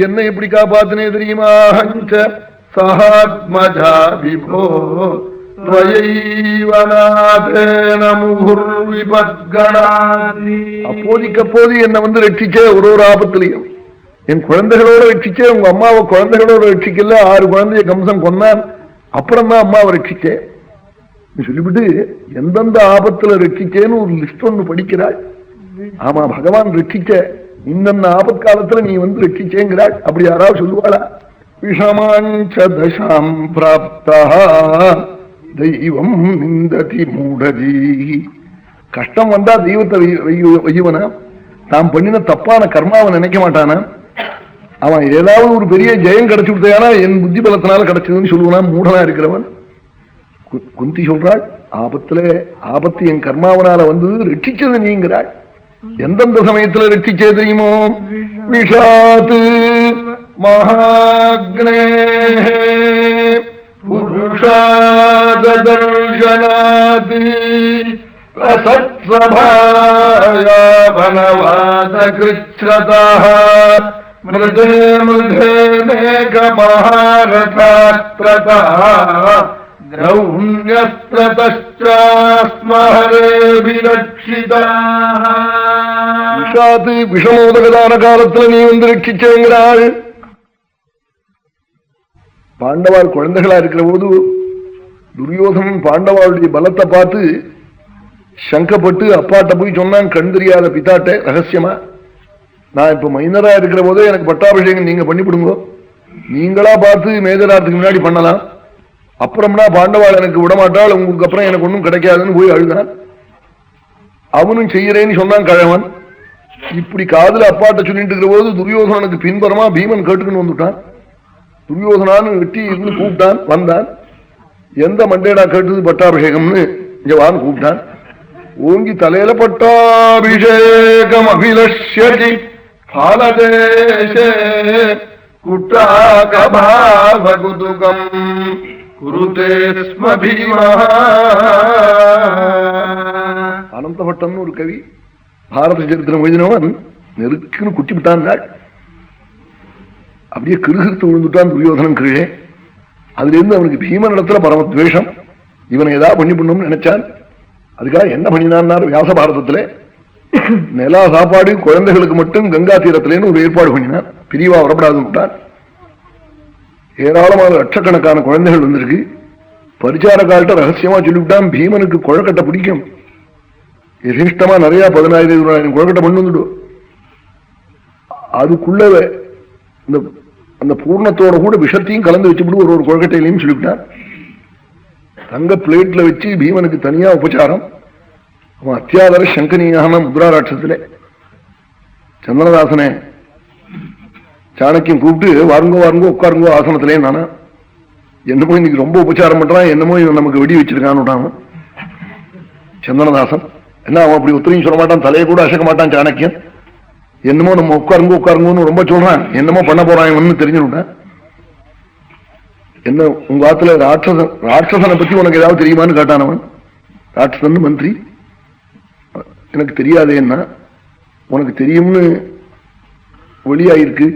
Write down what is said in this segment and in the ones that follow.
என்ன எப்படி காப்பாத்தினே தெரியுமா? சஹாத்மஜா விபோ அப்போதைக்கப்போது என்ன வந்து ரட்சிச்சே ஒரு ஆபத்திலையும். என் குழந்தைகளோட ரட்சிச்சே, உங்க அம்மாவை குழந்தைகளோட ரட்சிக்கல. 6 குழந்தைய கம்சன் கொன்னான், அப்புறம் தான் அம்மாவை ரட்சிச்சே சொல்லிவிட்டு எந்தெந்த ஆபத்துல ரட்சிச்சேன்னு ஒரு லிஸ்ட் ஒண்ணு படிக்கிறாள். ஆமா, பகவான் ரட்சிச்ச இந்த ஆபத்காலத்துல நீ வந்து ரட்சிச்சேங்கிறாள். அப்படி யாராவது சொல்லுவாளா? விஷமாஞ்ச தசாம் பிராப்தா தெய்வம் நிந்ததி மூடதி. கஷ்டம் வந்தா தெய்வத்தை வையவனா? தாம் பண்ணின தப்பான கர்மாவை நினைக்க மாட்டானா? அவன் ஏதாவது ஒரு பெரிய ஜெயம் கிடைச்சு விட்டானா என் புத்தி பலத்தினால கிடைச்சதுன்னு சொல்லுவானா மூடனா இருக்கிறவன்? குந்தி சொல்றாள், ஆபத்து என் கர்மாவனால வந்து ரட்சிச்சது நீங்கிறாள். எந்தெந்த சமயத்துல ரட்சிச்சே தெரியுமோ? விஷாத்து மகாக்னே புருஷாதர்ஷனாதி ரசத்சபாயா வனவாசகிருச்ரதः மிருதே மிருதே மேகமஹாரதாத்ரதः விஷமோதகதான காலத்துல நீ வந்து ரட்சிச்சேங்கிறாள். பாண்டவாள் குழந்தைகளா இருக்கிற போது துரியோதனன் பாண்டவாளுடைய பலத்தை பார்த்து சங்கப்பட்டு அப்பாட்ட போய் சொன்னான், கண் தெரியாத பிதாட்ட ரகசியமா, நான் இப்ப மைனரா இருக்கிற போதே எனக்கு பட்டாபிஷேகம் நீங்க பண்ணிவிடுங்க, நீங்களா பார்த்து மேஜராத்துக்கு முன்னாடி பண்ணலாம், அப்புறம்னா பாண்டவாள் எனக்கு விடமாட்டாள், உங்களுக்கு அப்புறம் எனக்கு ஒன்றும் கிடைக்காதுன்னு போய் அழுதான். அவனும் செய்யறேன்னு சொன்னான் கழவன். இப்படி காதுல அப்பாட்ட சொல்லிட்டு இருக்கிற போது துரியோதனனுக்கு பின்பறமா பீமன் கேட்டுக்குன்னு வந்துட்டான். துரியோதனான்னு வெட்டி இருந்து கூப்பிட்டான். வந்தான். எந்த மண்டேடா கேட்டது பட்டாபிஷேகம்னு ஜவான் கூப்பிட்டான். ஓங்கி தலையில பட்டாபிஷேகம் அபிலஷ்யதி பாலதேசே குட்டாகபாவகுதுகம் குருதே ஸ்ம பீமா. அனந்தபட்டன் ஒரு கவி பாரத சரித்திரம் எழுதினவன் நெருக்குன்னு குட்டி விட்டான். அப்படியே கிருகிருத்து விழுந்துட்டான் துரியோதனன் கீழே. அதுல இருந்து அவனுக்கு பீமன் இடத்துல பரமத்வேஷம். இவனை ஏதாவது பண்ணி பண்ணணும்னு நினைச்சான். அதுக்காக என்ன பண்ணினான் வியாச பாரதத்துல நிலா சாப்பாடு குழந்தைகளுக்கு மட்டும் கங்கா தீரத்திலேன்னு ஒரு ஏற்பாடு பண்ணினான். பிரிவா வரப்படாதுன்னு விட்டான். ஏராளமான லட்சக்கணக்கான குழந்தைகள் வந்திருக்கு. பரிச்சார காலத்தை ரகசியமா சொல்லிவிட்டான், பீமனுக்கு குழக்கட்டை பிடிக்கும், யசிஷ்டமா நிறைய 15,000 குழக்கட்டை பண்ணி வந்துடும். அதுக்குள்ளவே அந்த பூர்ணத்தோட கூட விஷத்தையும் கலந்து வச்சுவிடு ஒரு குழக்கட்டையிலையும் சொல்லிவிட்டான். தங்க பிளேட்ல வச்சு பீமனுக்கு தனியா உபச்சாரம். அவன் அத்தியாதர சங்கனியான முத்ராராட்சத்திலே சந்திரதாசனே சாணக்கியம் கூப்பிட்டு வாருங்கோ வாருங்கோ உட்காருங்கோ ஆசனத்திலே. நானா என்னமோ இன்னைக்கு ரொம்ப உபச்சாரம் பண்றான், என்னமோ இவன் நமக்கு வெடி வச்சிருக்கான்னு சந்திரதாசன். என்ன அவன் அப்படி ஒத்துரையும் சொல்ல மாட்டான், தலையை கூட அசைக்க மாட்டான் சாணக்கியன். என்னமோ நம்ம உட்காருங்க உட்காருங்கன்னு ரொம்ப சொல்றான், என்னமோ பண்ண போறான் தெரிஞ்சுட்டான். என்ன உங்க ஆத்துல ராட்சசனை பத்தி உனக்கு ஏதாவது தெரியுமான்னு கேட்டானவன். ராட்சசன் மந்திரி. எனக்கு தெரியாதே, என்ன உனக்கு தெரியும்னு வெளியாயிருக்கு.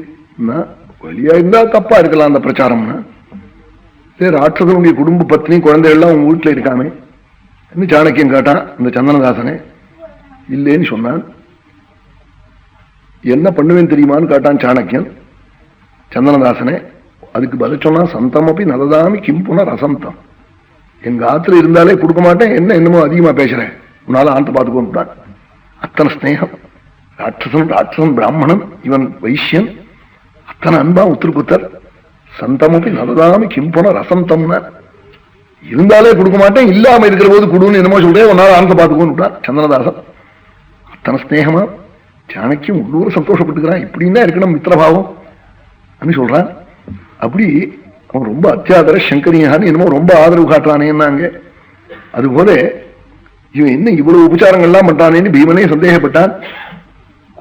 வெளியாயிருந்தா தப்பா இருக்கலாம் அந்த பிரச்சாரம்னா. ராட்சசனுடைய குடும்ப பத்னி குழந்தைகள்லாம் உங்க வீட்டுல இருக்காமே சாணக்கியம் கேட்டான் இந்த சந்தனதாசனே. இல்லேன்னு சொன்னான். என்ன பண்ணுவேன் தெரியுமான்னு கேட்டான் சாணக்கியன் சந்தனதாசனே. அதுக்கு பதில் சொன்னா, சந்தமப்பி நலதாமி கிம்புன ரசந்தம், எங்க ஆத்துல இருந்தாலே கொடுக்க மாட்டேன், என்னமோ அதிகமா பேசுறேன், உன்னால ஆந்த பார்த்துக்கோன்னுட்டான். அத்தனை ஸ்நேகம். ராட்சசன் பிராமணன், இவன் வைசியன், அத்தனை அன்பா உத்திருப்புத்தர். சந்தமப்பி நலதாமி கிம்புன ரசந்தம்னா இருந்தாலே கொடுக்க மாட்டேன், இல்லாம இருக்கிற போது கொடுன்னு என்னமோ சொல்றேன், உன்னால ஆந்த பார்த்துக்கோன்னுட்டான் சந்தனதாசன். அத்தனை ஸ்நேகமா சாணக்கியம் உள்ளூர் சந்தோஷப்பட்டுக்கிறான். இப்படின்னா இருக்கணும் மித்திரபாவம் அப்படின்னு சொல்றான். அப்படி அவன் ரொம்ப அத்தியாதர சங்கரியான்னு என்னமோ ரொம்ப ஆதரவு காட்டுறானேன்னாங்க. அதுபோல இவன் என்ன இவ்வளவு உபச்சாரங்கள்லாம் பண்றானேன்னு பீமனே சந்தேகப்பட்டான்.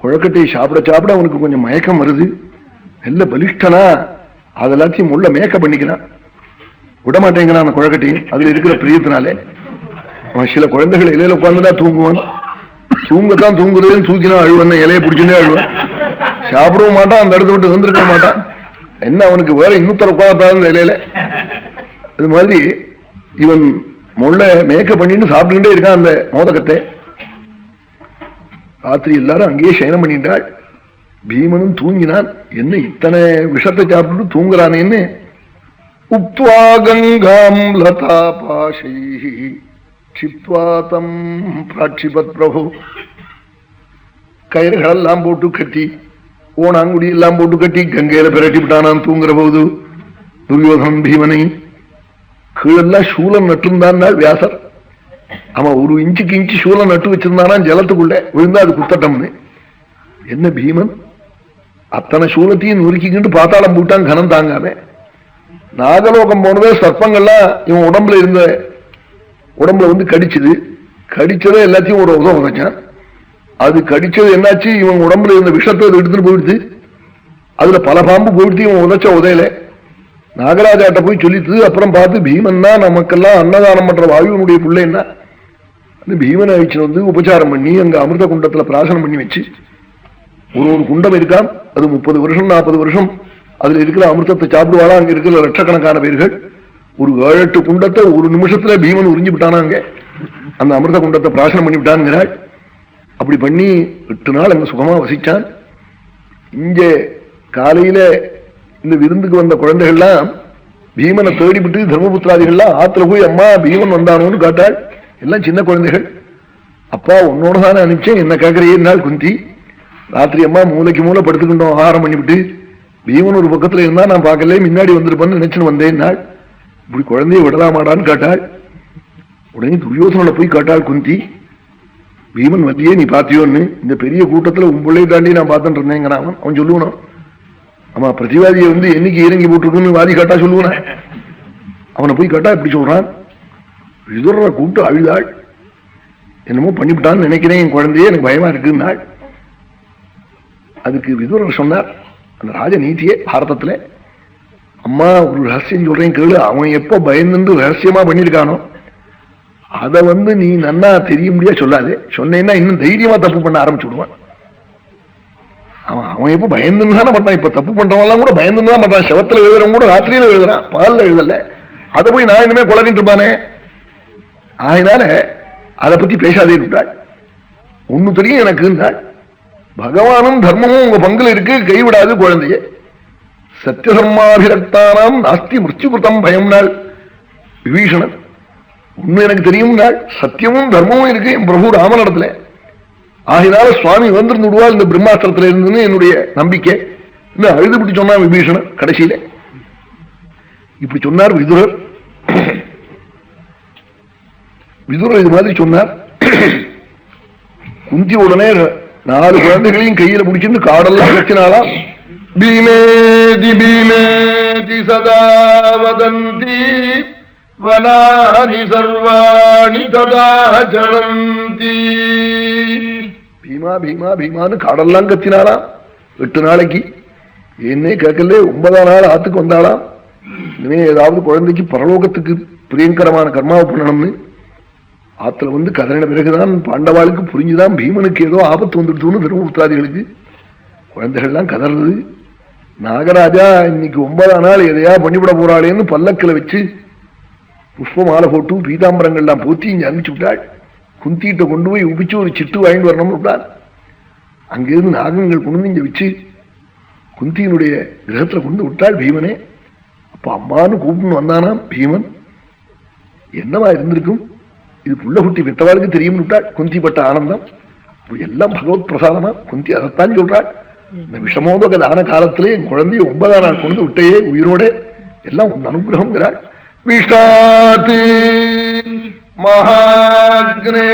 குழக்கட்டையை சாப்பிட அவனுக்கு கொஞ்சம் மயக்கம் வருது. நல்ல பலிஷ்டனா அதெல்லாத்தையும் உள்ள மேக்க பண்ணிக்கிறான். விடமாட்டேங்கிறான் அந்த குழக்கட்டையும். அதுல இருக்கிற பிரியத்தினாலே அவன் சில குழந்தைகள் இலையில உட்கார்ந்துதான் தூங்குவான். தூங்கத்தான் தூங்குறதுன்னு தூக்கினா அழுவன், இலையை பிடிச்சுட்டே அழுவான். சாப்பிடவும் மாட்டான், அந்த இடத்த விட்டு வந்திருக்க மாட்டான். என்ன அவனுக்கு வேற இன்னொருத்தர உட்கார்ந்தாலும் நிலையில. அது மாதிரி இவன் முள்ள மேக்க பண்ணிட்டு சாப்பிட்டுக்கிட்டே இருக்கான் அந்த மோதகத்தை. ராத்திரி எல்லாரும் அங்கேயே சயனம் பண்ணிட்டாள். பீமனும் தூங்கினான். என்ன இத்தனை விஷத்தை சாப்பிட்டு தூங்குறானேன்னு உப்த்வா கங்காம் லதா பாஷை க்ஷிப்த்வா பிராட்சிபத் பிரபு. கயிறுகளெல்லாம் போட்டு கட்டி, ஓனாங்குடி எல்லாம் போட்டு கட்டி கங்கையில பிரட்டி விட்டானான் தூங்குற போது. துரியோதனன் பீமனை கீழெல்லாம் சூலம் நட்டுருந்தான் வியாசர். அவன் ஒரு இன்ச்சுக்கு இன்ச்சு சூலம் நட்டு வச்சிருந்தானா ஜலத்துக்குள்ள விழுந்தா அது குத்தட்டம்னு. என்ன பீமன் அத்தனை சூலத்தையும் நொறுக்கிக்கிட்டு பாத்தாளம் போட்டான் கனம் தாங்காம. நாகலோகம் போனதே சர்ப்பங்கள்லாம் இவன் உடம்புல வந்து கடிச்சது. கடிச்சதே எல்லாத்தையும் ஒரு உதவ உதைச்சான். அது கடிச்சது என்னாச்சு, இவன் உடம்புல இருந்த விஷத்தை எடுத்துட்டு போயிடுது. அதுல பல பாம்பு போயிடுத்து. இவன் உதைச்ச உதையில நாகராஜாட்ட போய் சொல்லிட்டு அப்புறம் பார்த்து பீமன்னா நமக்கெல்லாம் அன்னதானம் பண்ற வாயுவனுடைய பிள்ளைன்னா அந்த பீமனை வச்சு வந்து உபச்சாரம் பண்ணி அங்க அமிர்த குண்டத்துல பிராசனம் பண்ணி வச்சு ஒரு குண்டம் இருக்கான். அது 30 வருஷம் 40 வருஷம் அதுல இருக்கிற அமிர்தத்தை சாப்பிடுவாளா. அங்க இருக்கிற லட்சக்கணக்கான பேர்கள். ஒரு 7-8 குண்டத்தை ஒரு நிமிஷத்துல பீமன் உறிஞ்சு விட்டானாங்க. அந்த அமிர்த குண்டத்தை பிராசனம் பண்ணி விட்டான்ங்கிறாள். அப்படி பண்ணி 8 நாள் அங்க சுகமா வசிச்சான். இங்க காலையில இந்த விருந்துக்கு வந்த குழந்தைகள்லாம் பீமனை தேடிவிட்டு தர்மபுத்திராதிகள்லாம் ஆத்துல போய் அம்மா பீமன் வந்தானோன்னு காட்டாள். எல்லாம் சின்ன குழந்தைகள். அப்பா உன்னோட தானே அனுப்பிச்சேன், என்ன கேட்கறையே நாள் குந்தி. ராத்திரி அம்மா மூளைக்கு மூளை படுத்துக்கிட்டோம் ஆகாரம் பண்ணிவிட்டு. பீமன் ஒரு பக்கத்துல இருந்தா நான் பார்க்கல, முன்னாடி வந்திருப்பேன்னு நினைச்சுன்னு வந்தேன் நாள். இப்படி குழந்தைய விடலாமாடான்னு காட்டாள். உடனே துரியோசனை போய் காட்டாள் குந்தி. பீமன் வந்தியே நீ பாத்தியோன்னு. இந்த பெரிய கூட்டத்துல உன் பிள்ளையை தாண்டி நான் பார்த்துட்டு இருந்தேங்கிறான். அவன் சொல்லுவான், ஆமா பிரதிவாதியை வந்து என்னைக்கு இறங்கி போட்டிருக்குன்னு வாதி காட்டா சொல்லுவான. அவனை போய் காட்டா இப்படி சொல்றான். விதுர கூட்டு அழுதாள். என்னமோ பண்ணிவிட்டான்னு நினைக்கிறேன் என் குழந்தையே, எனக்கு பயமா இருக்குன்னாள். அதுக்கு விதுரர் சொன்னார் அந்த ராஜ நீதியே பாரதத்துல, அம்மா ஒரு ரகசியம் சொல்றேன் கேளு. அவன் எப்ப பயந்து ரகசியமா பண்ணிருக்கானோ அதை வந்து நீ நன்னா தெரிய முடியா சொல்லாது. சொன்னேன்னா இன்னும் தைரியமா தப்பு பண்ண ஆரம்பிச்சு விடுவான். அவன் எப்ப பயந்துன்னு தானே பண்ணான். இப்ப தப்பு பண்றவெல்லாம் கூட பயந்துன்னு தான் பண்றான். செவத்துல எழுதுறவங்க கூட ராத்திரியில எழுதுறான், பால்ல எழுதல. அதை போய் நான் இனிமே குழந்தைட்டு இருப்பானே. அதனால அதை பத்தி பேசாதே விட்டாள். ஒண்ணு தெரியும் எனக்கு இருந்தாள், பகவானும் தர்மமும் உங்க பங்குல இருக்கு, கைவிடாது குழந்தைய. சத்தியசர்மாபிரக்தானாம் நாஸ்தி மிருத்யுகிருதம் பயம் நாள் விபீஷணன். ஒண்ணு எனக்கு தெரியும் நாள், சத்தியமும் தர்மமும் இருக்கு என் பிரபு ராமனிடத்துல. ஆகினால சுவாமி வந்திருந்து விடுவாள் இந்த பிரம்மாஸ்திரத்துல இருந்துன்னு என்னுடைய நம்பிக்கை. இன்னும் அழுதுபடி சொன்னான் விபீஷணன். கடைசியில இப்படி சொன்னார் விதுரர். விதுரர் இது மாதிரி சொன்னார். குந்தி உடனே 4 குழந்தைகளையும் கையில பிடிச்சிருந்து காடெல்லாம் கட்டினாலாம். பீமேதி பீமேதி சதா வதந்தி வனானி சர்வாணி ததா ஜலந்தி. பீமா பீமா பீமான்னு காடெல்லாம் கத்தினாலாம் 8 நாளைக்கு. என்னே கேட்கல. 9ஆம் நாள் ஆத்துக்கு வந்தாலாம். இனிமே ஏதாவது குழந்தைக்கு பரலோகத்துக்கு பிரியங்கரமான கர்மாவை பண்ணணும்னு ஆத்துல வந்து கதறின பிறகுதான் பாண்டவாளுக்கு புரிஞ்சுதான் பீமனுக்கு ஏதோ ஆபத்து வந்துடுச்சுன்னு தர்மபுத்திராதிகளுக்கு. குழந்தைகள்லாம் கதறது. நாகராஜா இன்னைக்கு 9ஆம் நாள் எதையா பண்ணிவிட போறாளேன்னு பல்லக்கில் வச்சு புஷ்ப மாலை போட்டு பீதாம்பரங்கள்லாம் போத்தி இங்க அனுப்பிச்சு விட்டாள். குந்திட்ட கொண்டு போய் உபிச்சு ஒரு சிட்டு வாங்கிட்டு வரணும்னு விட்டாள். அங்கிருந்து நாகங்கள் கொண்டு இங்க வச்சு குந்தியினுடைய கிரகத்துல கொண்டு விட்டாள் பீமனே. அப்ப அம்மானு கூப்பிட்டு வந்தானாம் பீமன். என்னவா இருந்திருக்கும் இது, புள்ள குட்டி விட்டவாளுக்கு தெரியும் விட்டாள். குந்தி பட்ட ஆனந்தம் எல்லாம் பகவத் பிரசாதமா. குந்தி அதைத்தான் சொல்றாள். இந்த விஷமோதக தான காலத்திலே என் குழந்தைய 9ஆம் நாள் கொண்டு விட்டையே உயிரோட, எல்லாம் உன் அனுகிரகம்ங்கிறாள். விஷாத் மகாக்னே